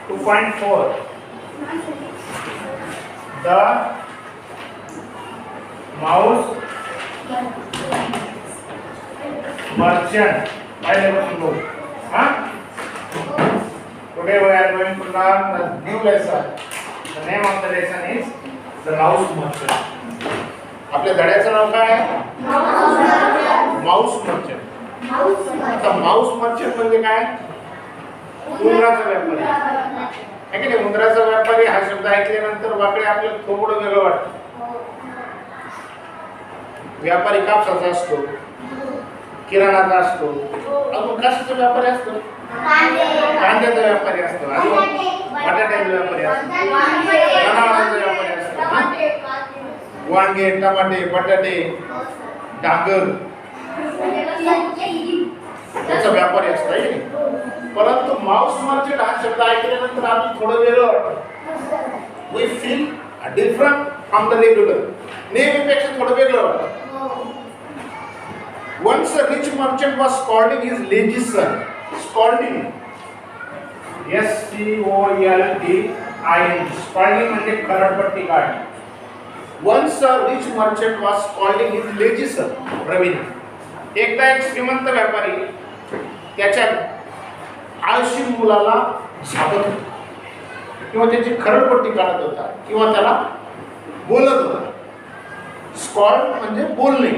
2.4 The mouse merchant. I never know. Huh? Today we are going to learn the new lesson. The name of the lesson is the mouse merchant. आपल्या धड्याचं नाव काय आहे? Mouse merchant. आता mouse merchant म्हणजे काय? उंदराचा व्यापारी. आहे की नाही? उंदराचा व्यापारी हा शब्द ऐकल्यानंतर वाकडे आपल्याला थोडं वेगळं वाटतं. व्यापारी कापसाचा असतो, किराणाचा असतो, अजून कशाचा व्यापारी असतो? कांद्याचा व्यापारी असतो, अजून बटाट्याचा व्यापारी असतो, जनावरांचा व्यापारी असतो, वांगे, टमाटे, बटाटे, डांगर याचा व्यापारी असतो. परंतु माउस मर्चंट हा शब्द ऐकल्यानंतर आम्ही थोडं वेगळं वाटतं. We feel different from the regular. नेहमीपेक्षा थोडं वेगळं वाटतं. Once a rich merchant was scalding his lazy son. Scalding. S-C-O-L-D-I-N. Scalding म्हणजे खरडपट्टी काढणे. Once a rich merchant was scalding his lazy son. Raveena. एकदा एक श्रीमंत व्यापारी त्याच्या आळशी मुलाला झापत होता किंवा त्याची खरडपट्टी काढत होता किंवा त्याला बोलत होता. स्कॉल्ड म्हणजे बोलणे.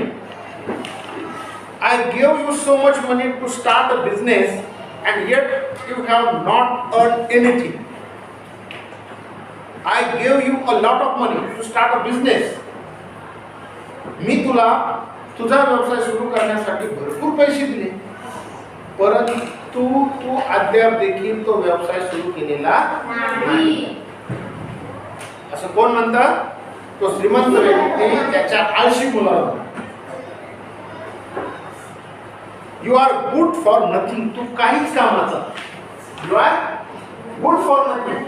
I gave you so much money to start a business and yet you have not earned anything. I gave you a lot of money to start a business. मी तुला तुझा व्यवसाय सुरू करण्यासाठी भरपूर पैसे दिले, परंतु तू अद्याप देखील तो व्यवसाय सुरू केलेला नाही. असं कोण म्हणतं? तो श्रीमंत व्यक्ती त्याच्या आळशी मुलाला. You are good for nothing. तू काहीच कामाचा. You are good for nothing.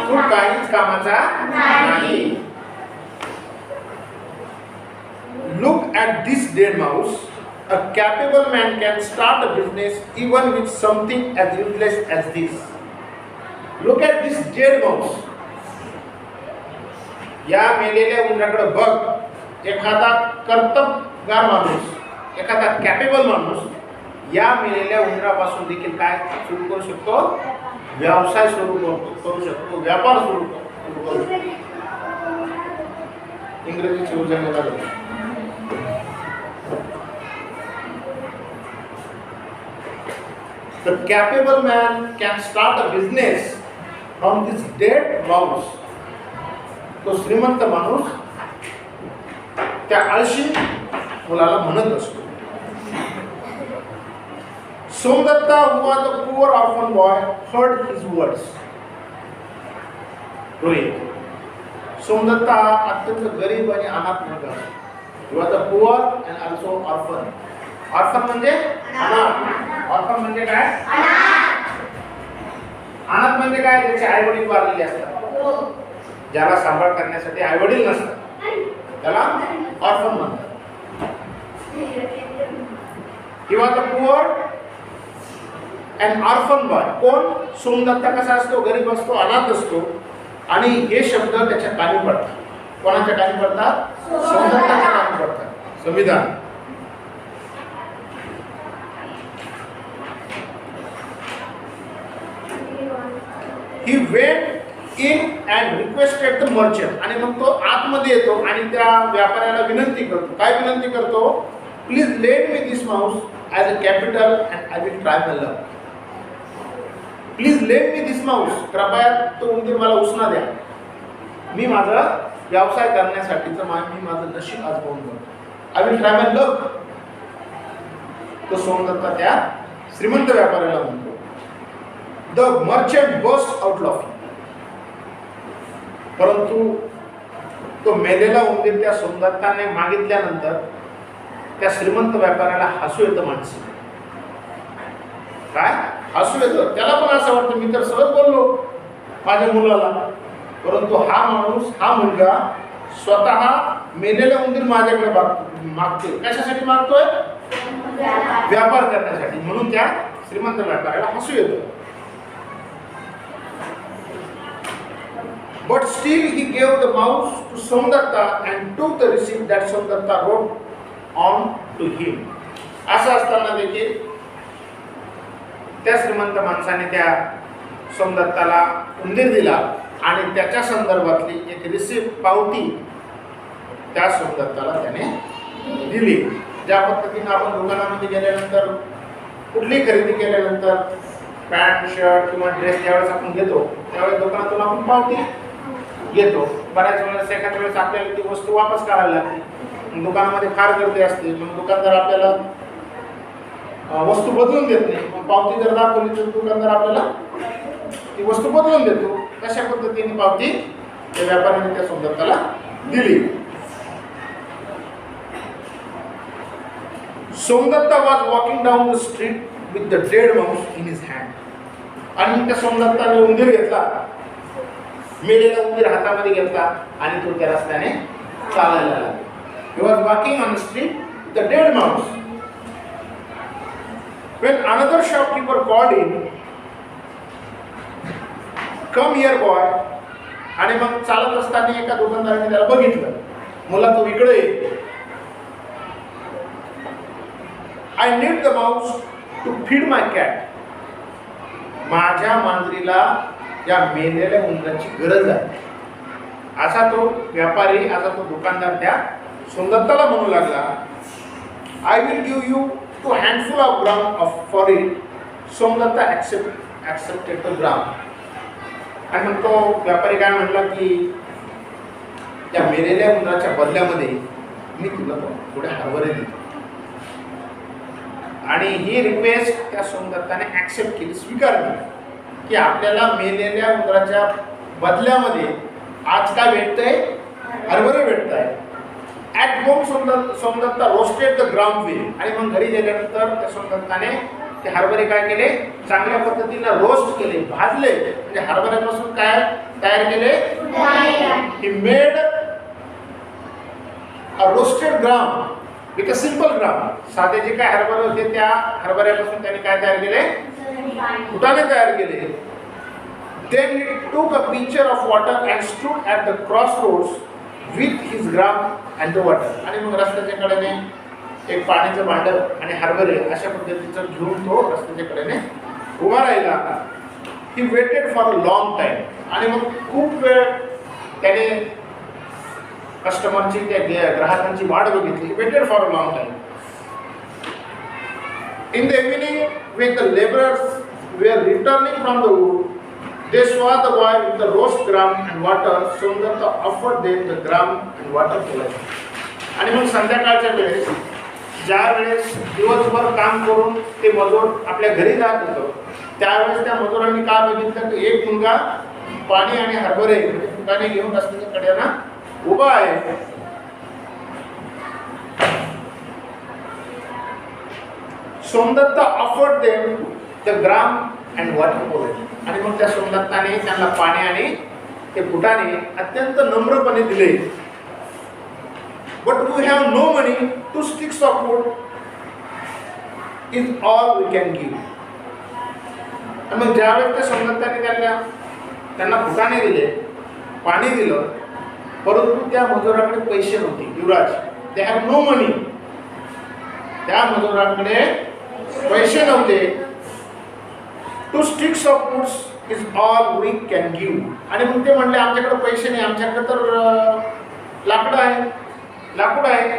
तू काहीच कामाचा नाही. Look at this dead mouse. A capable man can start a business even with something as useless as this. Look at this dead mouse. या मेलेल्या उंदराकडे बघ. एखादा कर्तबगार माणूस, एखादा कॅपेबल माणूस या मेलेल्या उंदरापासून देखील काय सुरू करू शकतो? व्यवसाय सुरू करू शकतो, व्यापार सुरू करू शकतो. इंग्रजीची उजळणी झाली. The capable man can start a business from this dead mouse. तो श्रीमंत माणूस त्या आळशी मुलाला म्हणत असतो. Somdatta, who was the poor orphan boy, heard his words. Rohit. Somdatta अत्यंत गरीब आणि अनाथ मुलगा. He was the poor and also orphan. Orphan म्हणजे अनाथ. Orphan म्हणजे काय? अनाथ म्हणजे काय? त्याचे आई वडील वारलेले असतात, ज्याला सांभाळ करण्यासाठी आई वडील नसतात, त्याला ऑर्फन म्हणतात. He was the poor and orphan boy. कोण? सोमदत्ता कसा असतो? गरीब असतो, अनाथ असतो. आणि हे शब्द त्याच्या कानी पडतात. कोणाच्या कानी पडतात? सोमदत्ताच्या कानी पडतात. संविधान. He went in and requested the merchant. आणि मग तो आतमध्ये येतो आणि त्या व्यापाऱ्याला विनंती करतो. काय विनंती करतो? Please lend me this mouse as a capital and I will try my luck. Please lend me this mouse. कृपया तो उंदीर मला उसना द्या. मी माझा व्यवसाय करण्यासाठीचं मी माझं नशीब आजमावून बघतो. I will try my luck. तो सोमदत्ता त्या श्रीमंत व्यापाऱ्याला म्हणतो. The merchant burst out laughing. परंतु तो मेलेला उंदीर त्या सोमदत्ताने मागितल्यानंतर त्या श्रीमंत व्यापाऱ्याला हसू येतं. माणसं काय हसू येतं. त्याला पण असं वाटतं मी तर सहज बोललो माझ्या मुलाला, परंतु हा माणूस, हा मुलगा स्वतः मेलेला उंदीर माझ्याकडे मागतोय. कशासाठी मागतोय? व्यापार करण्यासाठी. म्हणून त्या श्रीमंत व्यापाऱ्याला हसू येतं. But still he gave the mouse to Somdatta and took the receipt that Somdatta wrote on to him. असं असताना देखील त्या श्रीमंत माणसाने त्या सोमदत्ताला उंदीर दिला आणि त्याच्या संदर्भातली एक रिसिप्ट पावती त्या सोमदत्ताला त्याने दिली. ज्या पद्धतीने आपण दुकानामध्ये गेल्यानंतर कुठली खरेदी केल्यानंतर पॅन्ट शर्ट किंवा ड्रेस ज्यावेळेस आपण घेतो त्यावेळेस दुकानातून आपण पावती घेतो. बऱ्याच वेळेस एखाद्या वेळेस आपल्याला ती वस्तू वापस करायला लागते. दुकानामध्ये फार गर्दी असते, मग दुकानदार आपल्याला वस्तू बदलून देत नाही. मग पावती जर दाखवली तर दुकानदार आपल्याला ती वस्तू बदलून देतो. अशा पद्धतीने पावती त्या व्यापाऱ्याने त्या सोमदत्ताला दिली. Somdatta was walking down the street with the dead mouse in his hand. आणि त्या सोमदत्ताने उंदीर घेतला, मेलेला उंदीर हातामध्ये घेतला आणि तो त्या रस्त्याने चालायला लागला. He was walking on the street with the dead mouse. When another shopkeeper called him, "Come here, boy." आणि मग चालत असताना एका दुकानदाराने त्याला बघितलं, मुला तू इकडे ये. I need the mouse to feed my cat. माझ्या मांजरीला या मेलेल्या उंदराची गरज आहे. असा तो व्यापारी, असा तो दुकानदार त्या सोमदत्ताला म्हणू लागला. I will give you 2 handful of gram for it. Somdatta accepted the gram. आणि मग तो व्यापारी काय म्हटला की त्या मेलेल्या उंदराच्या बदल्यामध्ये मी तुला थोडे हरभरे देतो. आणि ही रिक्वेस्ट त्या सोमदत्ताने ॲक्सेप्ट केली, स्वीकारली की आपल्याला मेलेल्या उंदराच्या बदल्यामध्ये आज काय भेटतंय, हरभरे भेटत आहे. At home Somadatta roasted the gram way. आणि मग घरी गेल्यानंतर त्या सोमदत्ताने ते हरभरे काय केले, चांगल्या पद्धतीने रोस्ट केले, भाजले. म्हणजे हरभऱ्यापासून काय तयार केले, he made a roasted gram with a simple gram. साधे जे काय हरभरे होते त्या हरभऱ्यापासून त्यांनी काय तयार केले, फुटाणे तयार केले. Then he took a pitcher of water and stood at the crossroads with his gram and the water. आणि मग रस्त्याच्या कडेने एक पाण्याचं भांडं आणि हरभरे अशा पद्धतीचं घेऊन तो रस्त्याच्या कडेने उभा राहिला. He waited for a long time. आणि मग खूप वेळ त्याने कस्टमरची त्या ग्राहकांची वाट बघितली. Waited for a long time. In the evening, when the laborers were returning from the wood, they saw the boy with the roast gram and water. Somdatta offered them the gram and water to life. आणि मग संध्याकाळच्या वेळेस ज्या वेळेस दिवसभर काम करून ते मजूर आपल्या घरी जात होतं त्यावेळेस त्या मजुरांनी काय बघितलं की एक मुलगा पाणी आणि हरभरे फुटाणे घेऊन रस्त्याच्या कडेला उभा आहे. Somdatta offered them the gram and water for it. आणि मग त्या सोमदत्ताने त्यांना पाणी आणि ते फुटाणे अत्यंत नम्रपणे दिले. But we have no money. 2 sticks of wood is all we can give. आणि मग ज्यावेळेस त्या सोमदत्ताने त्यांना फुटाणे दिले, पाणी दिलं, परंतु त्या मजुराकडे पैसे नव्हते. युवराज, दे हॅव नो मनी. त्या मजुराकडे पैसे नव्हते. 2 sticks of wood is all we can give. आणि मग ते म्हणले आमच्याकडे पैसे नाही, आमच्याकडे तर लाकूड आहे.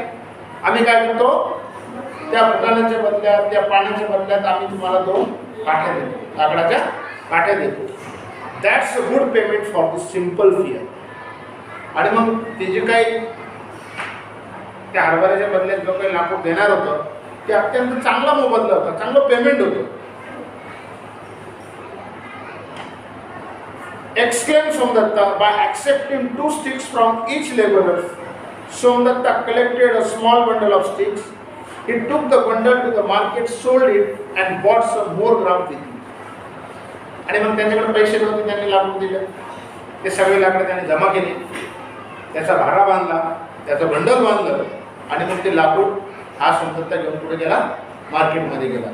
आम्ही काय करतो, त्या फुटाण्याच्या बदल्यात, त्या पाण्याच्या बदल्यात आम्ही तुम्हाला 2 काठ्या देतो, लाकडाच्या काठ्या देतो. That's a good payment for this simple fear. आणि मग ते जे काही त्या हरभऱ्याच्या बदल्यात जो काही लाकूड देणार होतं ते अत्यंत चांगला मोबदला होता, चांगलं पेमेंट होतं. Exclaimed Somdatta. By accepting 2 sticks from each laborer, Somdatta collected a small bundle of sticks. He took the bundle to the market, sold it, and bought some more gram with it. आणि मग त्यांच्याकडे पैसे नव्हते, त्यांनी लाकूड दिलं. ते सगळे लाकडं त्यांनी जमा केले, त्याचा भारा बांधला, त्याचं बंडल बांधलं आणि मग ते लाकूड हा सोमदत्ता घेऊन पुढे गेला, मार्केटमध्ये गेला.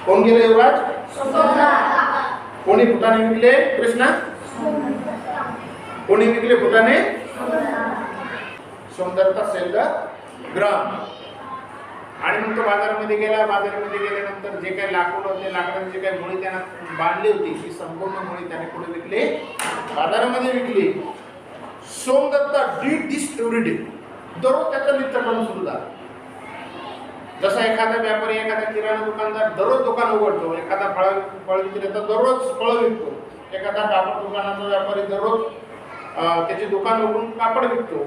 कोण गेले युवराज? सोमदत्ता. कोणी फुटाणे विकले? कृष्णा. कोणी विकले फुटाणे? Somdatta sale the gram. आणि मग तो बाजारामध्ये गेला. बाजारामध्ये गेल्यानंतर जे काही लाकूड होते, लाकडाची जे काही मुळी त्यानं बांधली होती, ती संपूर्ण मुळी त्याने कुठे विकली? बाजारामध्ये विकली. Somadatta did this every day. दररोज त्याचा नित्यक्रम सुरू झाला. जसा एखादा व्यापारी, एखादा किराणा दुकानदार दररोज दुकान उघडतो, एखादा फळ विक्रेता दररोज फळ विकतो, एखादा कापड दुकानाचा व्यापारी दररोज त्याचे दुकान उघडून कापड विकतो.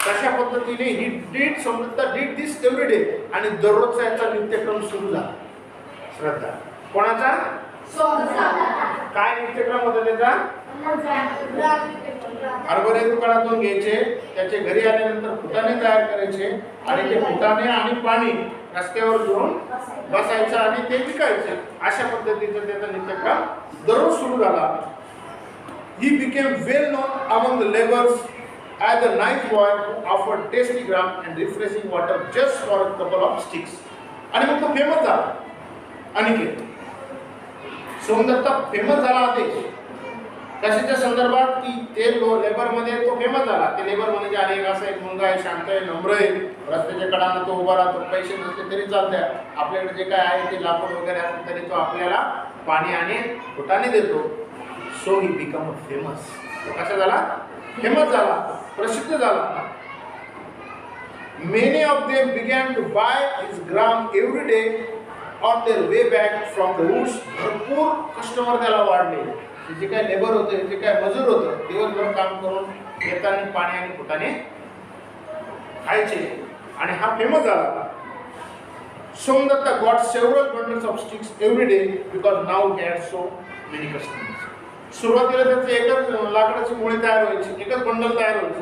तशा पद्धतीने he did Somdatta did this every day. आणि दररोजचा याचा नित्यक्रम सुरू झाला. श्रद्धा कोणाचा? काय नित्यक्रम होता त्याचा? हरभरे दुकानातून घ्यायचे, त्याचे घरी आल्यानंतर फुटाणे तयार करायचे आणि ते फुटाणे आणि पाणी रस्त्यावर घेऊन बसायचं आणि ते विकायचे. अशा पद्धतीचा त्याचा नित्यक्रम दररोज सुरू झाला. He became well non among the labours as a nice boy who offered tasty gram and refreshing water just for a couple of sticks. आणि मग तो फेमस झाला. अनिकेत सोमदत्ता फेमस झाला होते कशाच्या संदर्भात की ते लेबरमध्ये तो फेमस झाला. ते लेबर म्हणजे अनेक असा एक मुलगा आहे, शांत आहे, नम्र आहे, रस्त्याच्या कडांना तो उभा राहतो, पैसे नसले तरी चालते, आपल्याकडे जे काय आहे ते लाकूड वगैरे असेल तरी तो आपल्याला पाणी आणि फुटाणे देतो. So he become a famous. तो कसा झाला? फेमस झाला, प्रसिद्ध झाला. Many of them began to buy his gram every day on their way back from the woods. भरपूर कस्टमर त्याला वाढले. जे काय लेबर होते, जे काय मजूर होते, दिवसभर काम करून येताना पाणी आणि फुटाणे खायचे आणि हा फेमस झाला. Somdatta got several bundles of sticks every day because now he had so many customers. सुरुवातीला त्याचे एकच लाकडाची मुळी तयार व्हायची, एकच बंडल तयार व्हायचे.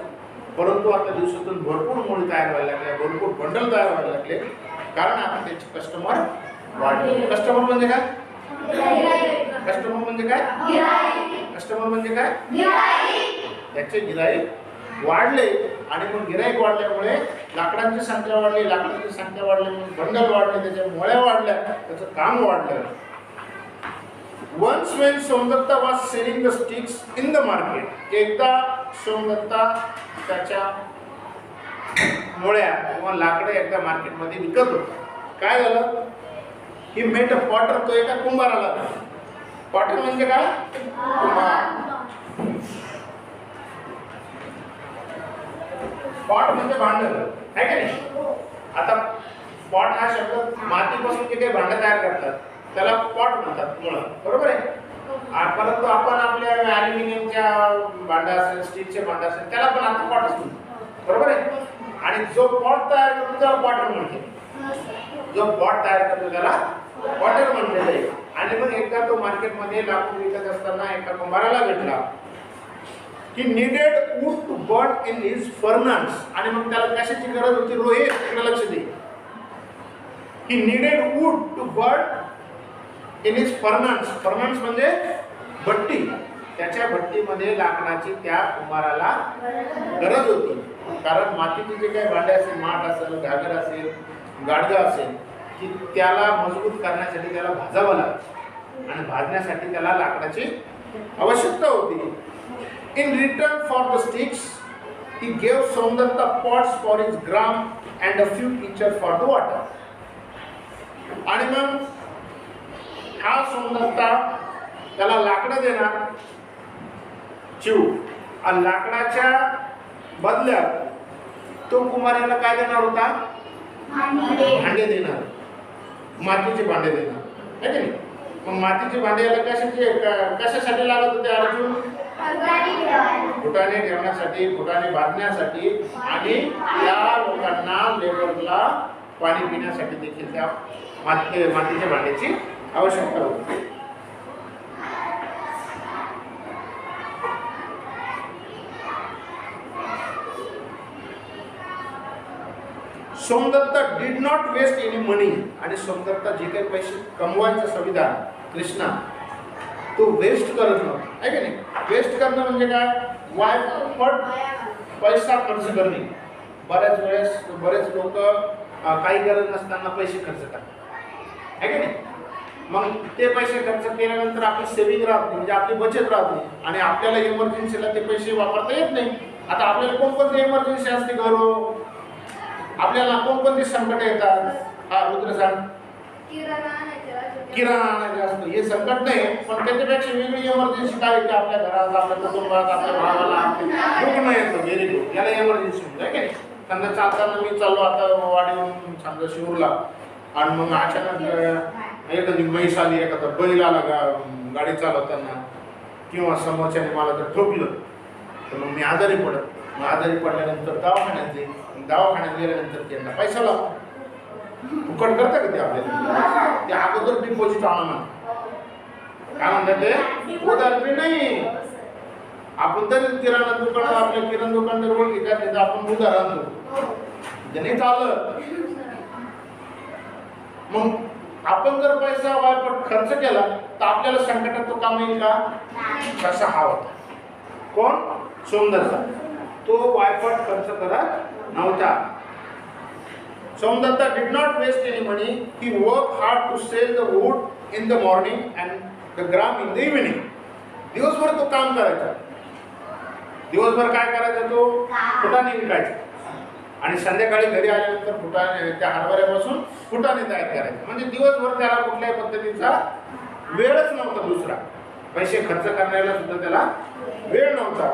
परंतु आता दिवसातून भरपूर मुळी तयार व्हायला लागल्या, भरपूर बंडल तयार व्हायला लागले, कारण आता त्याचे कस्टमर वाढले. कस्टमर म्हणजे काय? कस्टमर म्हणजे काय? कस्टमर म्हणजे काय? त्याचे गिराईक वाढले. आणि मग गिराईक वाढल्यामुळे लाकडांची संख्या वाढली, लाकडांची संख्या वाढल्यामुळे बंडल वाढले, त्याच्या मुळ्या वाढल्या, त्याचं काम वाढलं. Once when Somdatta was selling the sticks in the market, एकदा सोमदत्ता त्याच्या मुळ्या किंवा लाकडे एकदा मार्केटमध्ये विकत होता. काय झालं? ही मेट अ पॉटर. तो एका कुंभाराला. पॉटर म्हणजे काय? कुंभार. पॉट म्हणजे भांड आहे का नाही? आता पॉट हा शब्द मातीपासून जे काही भांड तयार करतात त्याला पॉट म्हणतात मुळं, बरोबर आहे. परंतु आपण आपल्या ॲल्युमिनियमच्या भांडा असेल, स्टीलचे भांडा असेल, त्याला पण आता पॉटच म्हणतो, बरोबर आहे. आणि जो पॉट तयार करतो त्याला पॉटर म्हणते. जो पॉट तयार करतो त्याला पॉटर म्हणलेलं आहे. आणि मग एकदा तो मार्केटमध्ये लाकूड विकत असताना एका कुंभाराला भेटला. He needed wood to burn in his furnace. आणि मग त्याला कशाची गरज होती? रोहित, इकडे लक्ष दे. He needed wood to burn in his furnace. Furnace म्हणजे भट्टी. त्याच्या भट्टीमध्ये लाकडाची त्या कुंभाराला गरज होती. कारण मातीचे जे काही भांडे असेल, माठ असेल, घागर असेल, गाडगा असेल, की त्याला मजबूत करण्यासाठी त्याला भाजावं लागतं आणि भाजण्यासाठी त्याला लाकडाची आवश्यकता होती. In return for the sticks, he gave Somdatta pots for his gram and a few pitchers for the water. आणि मग हा सोमदत्ता त्याला लाकडं देणार, चिव, आणि लाकडाच्या बदल्यात तो कुंभाराला काय देणार होता? भांडे देणार, मातीचे भांडे देणार, है की नाही? मग मातीचे भांडे याला कशासाठी लागत होते? अर्जुन फुटाणे ठेवण्यासाठी, फुटाणे बांधण्यासाठी आणि त्या लोकांना, लेबरला पाणी पिण्यासाठी देखील त्या मातीच्या भांड्याची आवश्यकता होती. Somadatta did not waste any money. आणि सोमदत्ता जे काही पैसे कमवायचं संविधान कृष्णा, तो वेस्ट करत नव्हता, आहे की नाही? वेस्ट करणं म्हणजे काय? वायफट पैसा खर्च करणे. बरेच लोक काही गरज नसताना पैसे खर्च करतात, आहे की नाही? मग ते पैसे खर्च केल्यानंतर आपली सेव्हिंग राहत नाही, म्हणजे आपली बचत राहत नाही आणि आपल्याला इमर्जन्सीला ते पैसे वापरता येत नाही. आता आपल्याला कोणकोणती इमर्जन्सी असते घरो, आपल्याला कोणकोणती संकट येतात? हा रुद्र सांग. किराणा आणायचा असतो, हे संकट नाही, पण त्याच्यापेक्षा वेगळी इमर्जन्सी काय की आपल्या घरात, आपल्या कुटुंबात, आपल्या भावाला दुखणं येतं. व्हेरी गुड, याला इमर्जन्सी म्हणजे काय. त्यांना चालताना मी चाललो आता वाडीहून समजा शिरूरला, आणि मग अचानक एखादी म्हैस आली, एखादा बैल आला गाडी चालवताना, किंवा समोरच्याने मला जर ठोकलं तर मग मी आजारी पडत. मग आजारी पडल्यानंतर दवाखान्यात जाईल, दवाखान्यात गेल्यानंतर त्यांना पैसा लागतो. फुकट करता का ते आपल्याला? ते अगोदर डिपॉझिट आणा काय म्हणतात ते उधारपे नाही. आपण तर किराणा दुकानात आपल्या किराणा दुकानदार ओळखी का त्याचं आपण उधार आणतो, ते नाही चालत. मग आपण जर पैसा वायपट खर्च केला तर आपल्याला संकटात तो काम येईल का? कसा हा होता कोण? सोमदत्ता. तो वायपट खर्च करत नव्हता. Somdatta did not waste any money. He worked hard to sell the wood in the morning and the gram in the evening. दिवसभर तो काम करायचा. दिवसभर काय करायचा? तो फुटाणे विकायचा आणि संध्याकाळी घरी आल्यानंतर फुटाणे त्या हरभऱ्यापासून फुटाणे तयार करायचे. म्हणजे दिवसभर त्याला कुठल्याही पद्धतीचा वेळच नव्हता. दुसरा पैसे खर्च करण्याला सुद्धा त्याला वेळ नव्हता.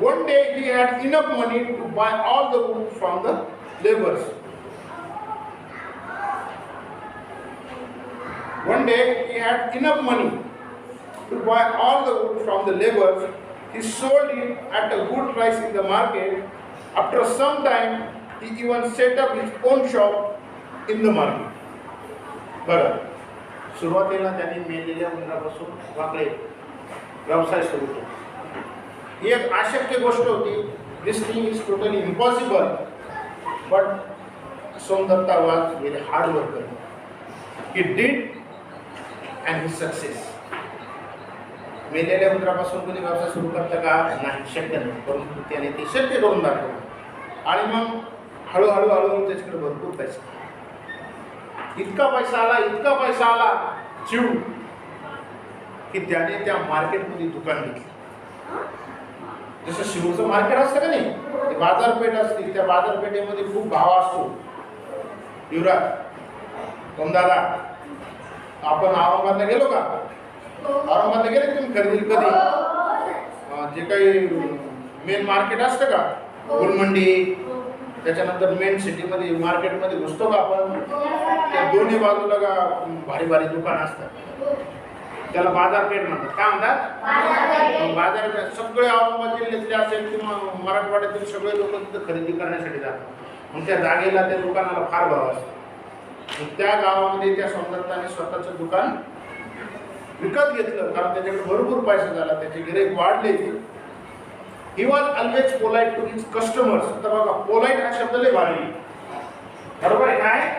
One day he had enough money to buy all the wood from the laborers. One day he had enough money to buy all the wood from the laborers. He sold it at a good price in the market. After some time, he even set up his own shop in the market. बरं, सुरुवातीला त्यांनी मेलेल्या उंदरापासून वाकडे व्यवसाय सुरू केला. ही एक अशक्य गोष्ट होती. This thing is totally impossible. But Somdatta was very hard worker. He did and he success. मेलेल्या उंदरापासून कोणी व्यवसाय सुरू करतं का? नाही, शक्य नाही. परंतु त्याने ते शक्य करून दाखवलं. आणि मग हळूहळू हळूहळू त्याच्याकडे भरपूर पैसा, इतका पैसा आला चिव की त्याने त्या मार्केटमध्ये दुकान घेतलं. जसं शिवचं मार्केट असतं का नाही, ते बाजारपेठ असते. त्या बाजारपेठेमध्ये खूप भाव असतो. युवराज दादा, आपण औरंगाबादला गेलो का? औरंगाबादला गेले तुम्ही खरेदी कधी? जे काही मेन मार्केट असतं का, गुलमंडी, त्याच्यानंतर मेन सिटीमध्ये मार्केटमध्ये घुसतो का आपण? त्या दोन्ही बाजूला का भारी भारी दुकान असतात, त्याला बाजारपेठ म्हणतात. काय म्हणतात? बाजारपेठ. सगळे औरंगाबाद जिल्ह्यातले असेल किंवा मराठवाड्यातील सगळे लोक तिथं खरेदी करण्यासाठी जातात. मग त्या जागेला त्या दुकानाला फार भाव असतो. त्या गावामध्ये त्या सोमदत्ताने स्वतःचं दुकान विकत घेतलं, कारण त्याच्याकडे भरपूर पैसा झाला, त्याचे गिराईक वाढले. He was always polite to his customers. आता बघा, पोलाइट हा शब्द लय भारी, बरोबर आहे. काय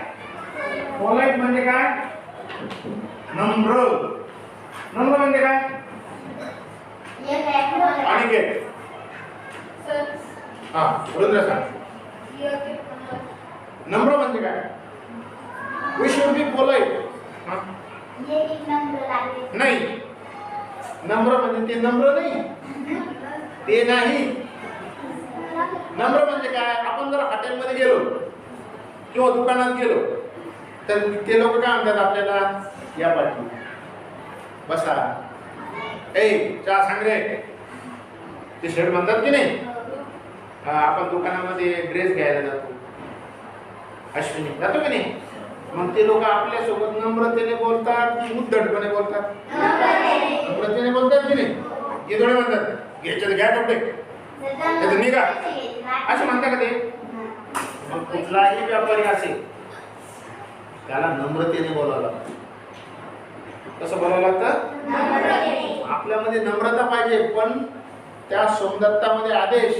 पोलाइट म्हणजे काय? नम्र. नम्र म्हणजे काय? अनिकेत हा रुद्र सांग. नम्र म्हणजे काय? We should be polite. नाही, नम्र म्हणजे ते नम्र नाही, ते नाही. नम्र म्हणजे काय? आपण जर हॉटेलमध्ये गेलो किंवा दुकानात गेलो तर ते लोक काय म्हणतात आपल्याला? या पाठी बसा, ए चहा सांग रे, ते शेड म्हणतात की नाही. आपण दुकानामध्ये ड्रेस घ्यायला जातो, अश्विनी जातो की नाही, मग ते लोक आपल्यासोबत नम्रतेने बोलतात की उद्धटपणे बोलतात? नम्रतेने बोलतात की नाही. हे थोडे म्हणतात घ्यायचे घ्या कपडे, त्याचं निघा, असं म्हणतात का ते? मग कुठलाही व्यापारी असेल त्याला नम्रतेने बोलावं लागतं. कसं बोलावं लागतं? आपल्यामध्ये नम्रता पाहिजे, पण त्या सोमदत्तामध्ये आदेश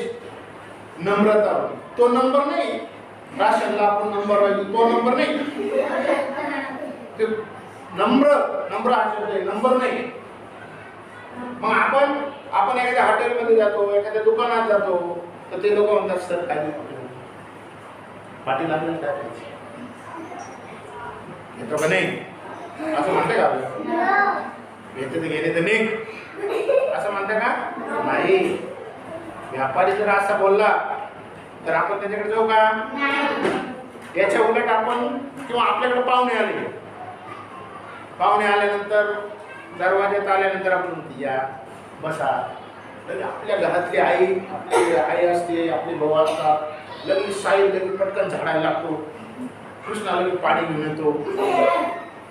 नम्रता होती. तो नंबर नाही, राशनला आपण नंबर पाहिजे, तो नंबर नाही. ते नम्र हा शब्द नंबर नाही. मग आपण एखाद्या हॉटेलमध्ये जातो, एखाद्या दुकानात जातो, तर ते लोक म्हणतात सर काय पाठी लागेल काय येतो का नाही? असं म्हणते का घेते तर गेले तर निघ असं म्हणते का नाही. व्यापारी जर असा बोलला तर आपण त्याच्याकडे जाऊ का? याच्या उलट आपण किंवा आपल्याकडे पाहुणे आल्यानंतर दरवाज्यात आल्यानंतर आपण म्हणतो या बसा. आपल्या घरातली आपली आई असते, आपले भाऊ असतात, लगेच साई लगेच पटकन झाडायला लागतो, कृष्णा लगेच पाणी घेऊन येतो.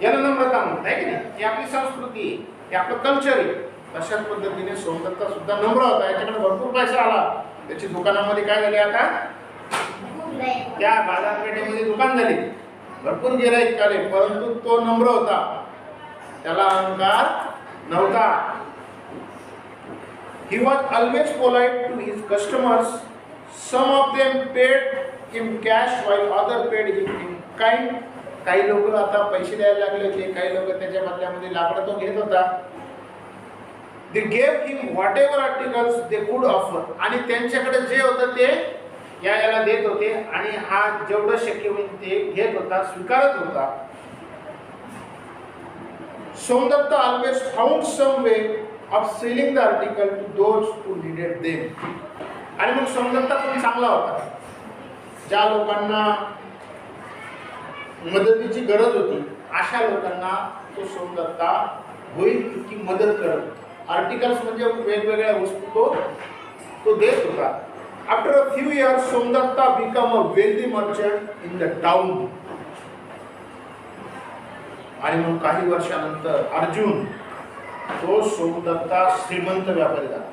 याला नम्रता म्हणत नाही की नाही. ही आपली संस्कृती, हे आपलं कल्चर आहे. तशाच पद्धतीने सोमदत्ता सुद्धा नम्र होता. याच्याकडे भरपूर पैसा आला, त्याची दुकानामध्ये काय झाले, आता त्या बाजारपेठेमध्ये दुकान झाली, भरपूर गिराईक आले, परंतु तो नम्र होता, त्याला अहंकार नव्हता. He was always polite to his customers. Some of them paid in cash while other paid him in kind. काही लोक आता पैसे द्यायला लागले होते, काही लोक त्याच्या बदल्यामध्ये लाकडं तो घेत होता. They gave him whatever articles they could offer. आणि त्यांच्याकडे जे होतं ते याला देत होते आणि हा जेवढं शक्य होईल ते घेत होता, स्वीकारत होता. Somdatta always found some way of selling the article to those who needed them. आणि मग सोमदत्ता पण चांगला होता. ज्या लोकांना मदतीची गरज होती अशा लोकांना तो सोमदत्ता होईल इतकी मदत करत. आर्टिकल्स म्हणजे वेगवेगळ्या वस्तू तो देत होता. After a few years, Somdatta became a wealthy merchant in the town. आणि मग काही वर्षानंतर अर्जुन तो सोमदत्ता श्रीमंत व्यापारी झाला.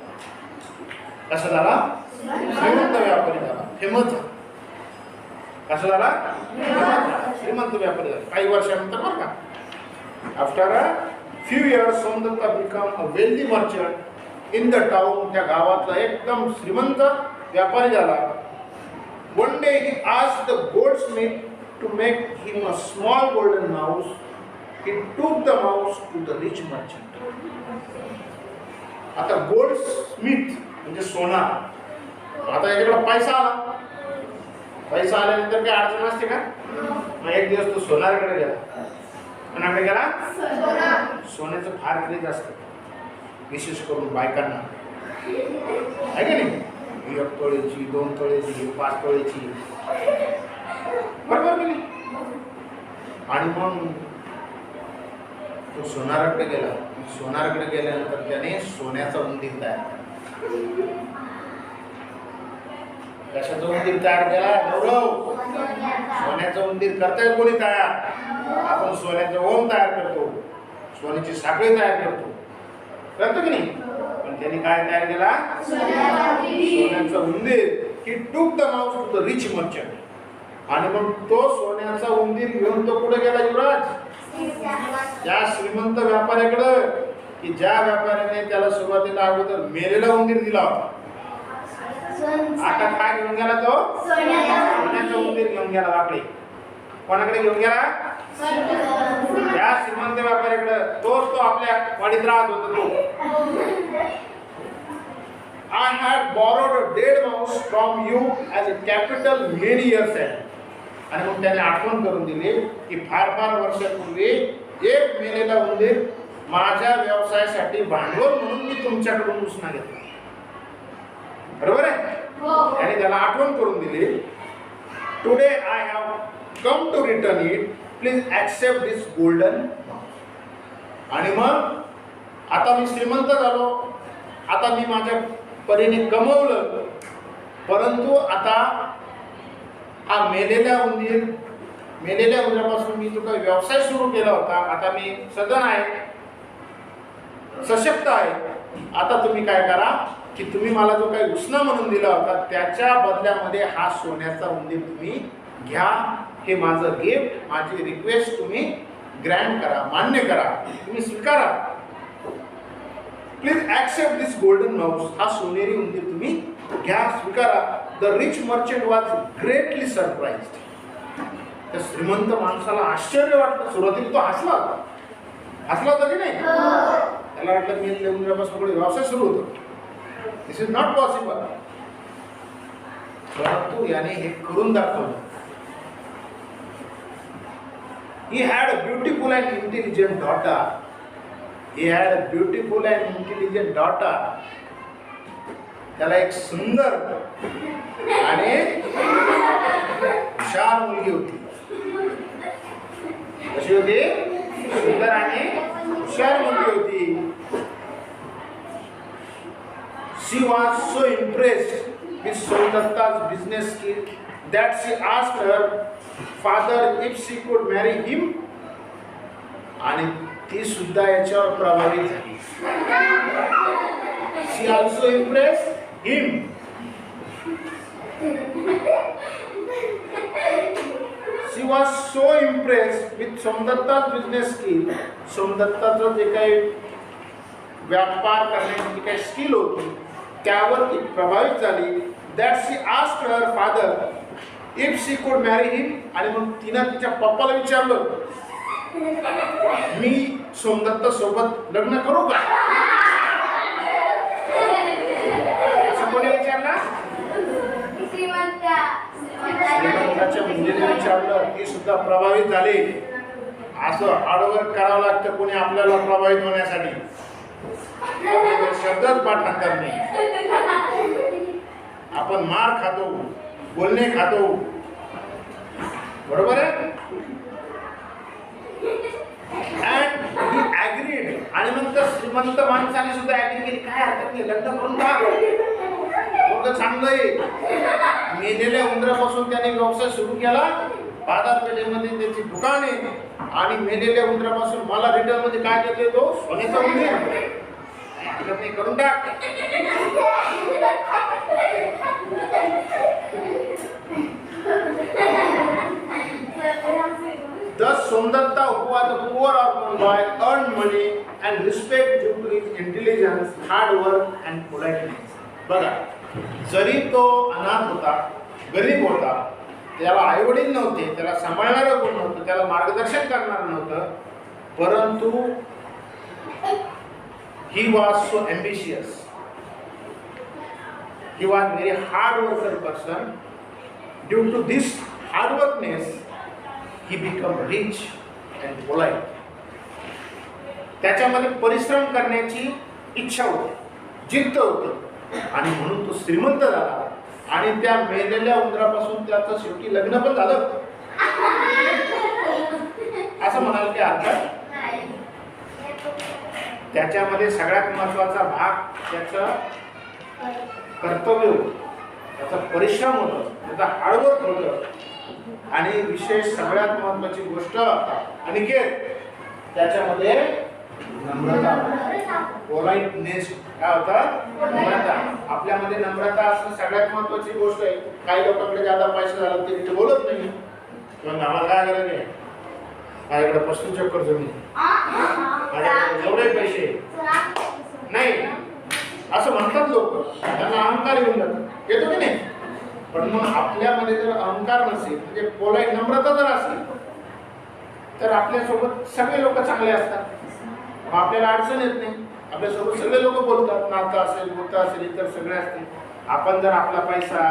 कसा झाला? श्रीमंत व्यापारी झाला, फेमस. कसा झाला? श्रीमंत व्यापारी झाला काही वर्षानंतर बरं का. After a few years Somdatta become a wealthy merchant in the town. त्या गावातला एकदम श्रीमंत व्यापारी झाला. One day he asked the goldsmith to make him a small golden mouse. He took the mouse to the rich merchant. आता goldsmith म्हणजे सोनार. आता याच्याकडे पैसा आला, पैसा आल्यानंतर काही अडचण असते का? मग एक दिवस तो सोनाराकडे गेला. कोणाकडे गेला? सोन्याचं फार क्रेज असतं, विशेष करून बायकांना, आहे का नाही? 1 तोळ्याची, 2 तोळ्याची, 5 तोळ्याची, बरोबर की नाही? आणि मग तो सोनाराकडे गेला. सोनाराकडे गेल्यानंतर त्याने सोन्याचा उंदीर तयार केला. कशाचा उंदीर तयार केला? गौरव, सोन्याचा उंदीर करताय कोणी तयार? आपण सोन्याचं ओम तयार करतो, सोन्याची साखळी तयार करतो की नाही? पण त्याने काय तयार केला? सोन्याचा उंदीर. He took the mouse to the rich merchant. आणि मग तो सोन्याचा उंदीर घेऊन तो कुठे गेला युवराज? त्या श्रीमंत व्यापाऱ्याकडे, की ज्या व्यापाऱ्याने त्याला सुरुवातीला अगोदर मेलेला उंदीर दिला होता. आता काय घेऊन गेला तो? सोन्याचा उंदीर घेऊन गेला. वाकडे कोणाकडे घेऊन गेला? त्या श्रीमंत व्यापाऱ्याकडे. तोच तो आपल्या वाडीत राहत होता तो. I had borrowed a dead mouse from you as a capital many years ago. आणि मग त्याने आठवण करून दिली की फार वर्षापूर्वी एक मेलेला उंदीर माझ्या व्यवसायासाठी भांडवल म्हणून मी तुमच्याकडून उसना घेतला. बरोबर आहे? त्याने त्याला आठवण करून दिली. Today I have come to return it. Please accept this golden mouse. आणि मग आता मी श्रीमंत झालो, आता मी माझ्या परीने कमवलं, परंतु आता हा मेलेल्या उंदरापासून मी जो काही व्यवसाय सुरू केला होता, आता मी सधन आहे, सशक्त आहे. आता तुम्ही काय करा की तुम्ही मला जो काही उसना म्हणून दिला होता त्याच्या बदल्यामध्ये हा सोन्याचा उंदीर तुम्ही घ्या. हे माझं गिफ्ट, माझी रिक्वेस्ट तुम्ही ग्रँट करा, मान्य करा, तुम्ही स्वीकारा. Please accept this golden mouse. हा सोनेरी उंदीर तुम्ही घ्या, स्वीकारा. The rich merchant was greatly surprised. त्या श्रीमंत माणसाला आश्चर्य वाटलं. सुरुवातीला तो हसला होता की नाही? त्याला वाटलं मी उंदरापासून व्यवसाय सुरू होतो. दिस इज नॉट पॉसिबल. परंतु याने हे करून दाखवलं. He had a beautiful and intelligent daughter. He had a beautiful and intelligent daughter. त्याला एक सुंदर आणि हुशार मुलगी होती. कशी होती? सुंदर आणि हुशार मुलगी होती. She was so impressed with Somdatta's business skill that she asked her father if she could marry him. आणि ती सुद्धा याच्यावर प्रभावित झाली. She also impressed him. She was so impressed with Somdatta's business skill. सोमदत्ताचं जे काही व्यापार करण्याची काही स्किल होती त्यावर ती प्रभावित झाली. That she asked her father if she could marry हिम. आणि मग तिनं तिच्या पप्पाला विचारलं मी सोमदत्त सोबत लग्न करू का? असं कोणी विचारलं? श्रीमंताच्या मुलीने विचारलं. ती सुद्धा प्रभावित झाली. असं हार्डवर्क करावं लागतं कोणी आपल्याला प्रभावित होण्यासाठी. शब्दच पाठांतर नाही. आपण मार खातो, बोलणे खातो, बरोबर आहे. And he agreed. आणि मग तर श्रीमंत माणसाने सुद्धा ॲग्री केली. काय हरकत नाही, लग्न करून टाक, चांगलं आहे. मेलेल्या उंदरापासून त्याने व्यवसाय सुरू केला. बाजारपेठेमध्ये त्याची दुकान आहे. आणि मेलेल्या उंदरापासून मला रिटर्न मध्ये काय देते तो? सोन्याचा उंदीर. हरकत नाही, करून टाक. Thus Somdatta, who was a poor orphan boy, earned money and respect due to his intelligence, hard work and politeness. बघा, जरी तो अनाथ होता, गरीब होता, त्याला आई वडील नव्हते, त्याला सांभाळणारं कोण नव्हतं, त्याला मार्गदर्शन करणार नव्हतं, परंतु he was so ambitious. He was very hard worker person. Due to this hard workness, he became rich and polite. त्याच्यामध्ये परिश्रम करण्याची इच्छा होती, जिद्द होती, आणि म्हणून तो श्रीमंत झाला. आणि त्या मेलेल्या उंदरापासून त्याचं शेवटी लग्न पण झालं. असं म्हणाल की अर्थ त्याच्यामध्ये सगळ्यात महत्वाचा भाग त्याचं कर्तव्य होतं, त्याचा परिश्रम होतं, त्याचा हार्डवर्क होतं. आणि विशेष सगळ्यात महत्वाची गोष्ट अनिकेत त्याच्यामध्ये नम्रता, पोलाइटनेस. काय होतं? नम्रता. आपल्यामध्ये नम्रता असणं सगळ्यात महत्वाची गोष्ट आहे. काही लोकांकडे ज्यादा पैसे झाला ते नीट बोलत नाही. किंवा आम्हाला काय गरज आहे, माझ्याकडे 35 एकर जमीन, माझ्याकडे एवढे पैसे नाही, असं म्हणतात लोक. त्यांना अहंकार येऊन जातो, येतो की नाही. पण मग आपल्यामध्ये जर अहंकार नसेल, म्हणजे पोलाइट नम्रता जर असेल, तर आपल्यासोबत सगळे लोक चांगले असतात. मग आपल्याला अडचण येत नाही. आपल्यासोबत सगळे लोक बोलतात, नातं असेल, बोलतं असेल, इतर सगळे असतील. आपण जर आपला पैसा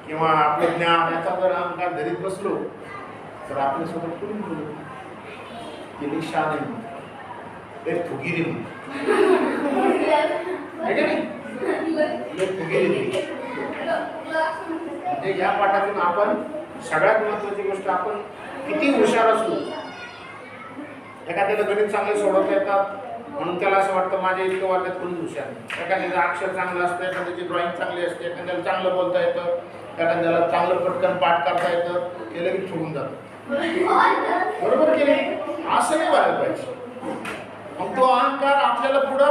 किंवा आपलं ज्ञान याचा जर अहंकार धरीत बसलो तर आपल्यासोबत कुणी बोलू, केली शान आहे, फुगिरी म्हणजे या पाठातून आपण सगळ्यात महत्वाची गोष्ट, आपण किती हुशार असलो. एखाद्याला गणित चांगले सोडवता येतात म्हणून त्याला असं वाटतं माझ्या इतकं वर्गात कोणी हुशार नाही. एखाद्याचं अक्षर चांगलं असतं, एखाद्याची ड्रॉइंग चांगली असते, एखाद्याला चांगलं बोलता येतं, एखाद्याला चांगलं पटकन पाठ करता येतं, ते लगेच ठेवून जातं. बरोबर की नाही? असं नाही व्हायला पाहिजे. मग तो अहंकार आपल्याला पुढं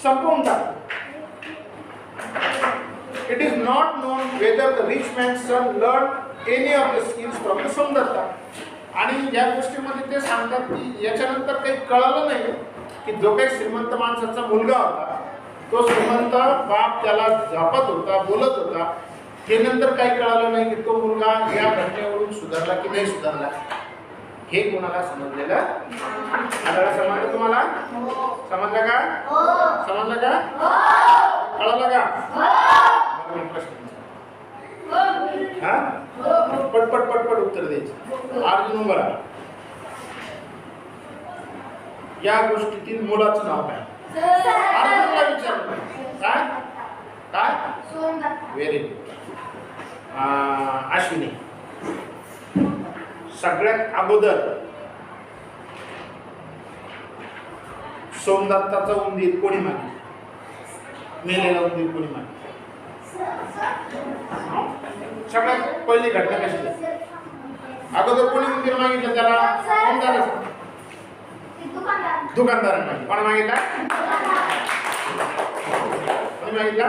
संपवून टाकतो. It is not known whether the rich man's son learned any of the skills from the Somdatta. आणि या गोष्टीमध्ये ते सांगतात की याच्यानंतर काही कळलं नाही की जो काही श्रीमंत माणसाचा मुलगा होता, तो श्रीमंत बाप त्याला जपत होता, बोलत होता, हे नंतर काही कळलं नाही की तो मुलगा या घटनेवरून सुधारला की नाही सुधारला. हे कोणाला समजलेलं? आता समजलं तुम्हाला? समजलं का? समजलं का? कळलं का? हा, पटपट पटपट उत्तर द्यायचं. अर्जुन उभा राहा. या गोष्टीतील मुलाचं नाव काय? अर्जुनला विचारलं. काय काय? Very good. अश्विनी, सगळ्यात अगोदर सोमदत्ताचा उंदीर कोणी मागितला? मेलेला उंदीर कोणी मागितला? सगळ्यात पहिली घटना कशी झाली? अगोदर कोणी उंदीर मागितलं त्याला? दुकानदारांना मागितलं. कोण मागितला? कोणी मागितला?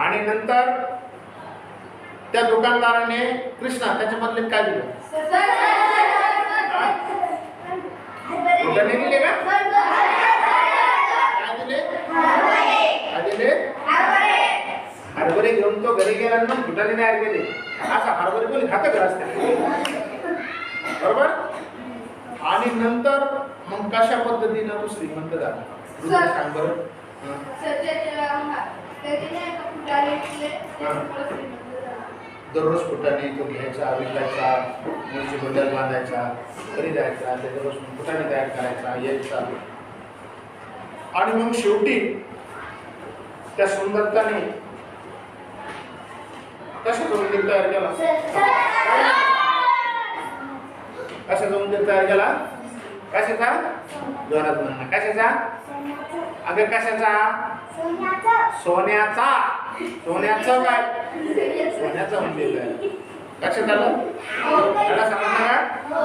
आणि नंतर त्या दुकानदाराने कृष्णा त्याच्या बदल्यात काय दिलं? दिले का? काय दिले? काय दिले? हरभरे घेऊन तो घरी गेला मग फुटाने तयार केले. असा हरभरे कोणी खातं का असते? बरोबर. आणि नंतर मग कशा पद्धतीनं तो श्रीमंत झाला? सांग बरं. दररोज फुटाने तो घ्यायचा, विकायचा, मुलीची बंडल बांधायचा, घरी जायचा, दररोज फुटाने तयार करायचा, यायचा. आणि मग शेवटी त्या सुंदरताने कशाचा उंदीर तयार केला? कशाचा उंदीर तयार केला? कशाचा? जोरात म्हणा. कशाचा? अगं कशाचा? सोन्याचा. सोन्याचं काय? सोन्याचा उंदीर काय? लक्षात आलं? त्याला समजलं का?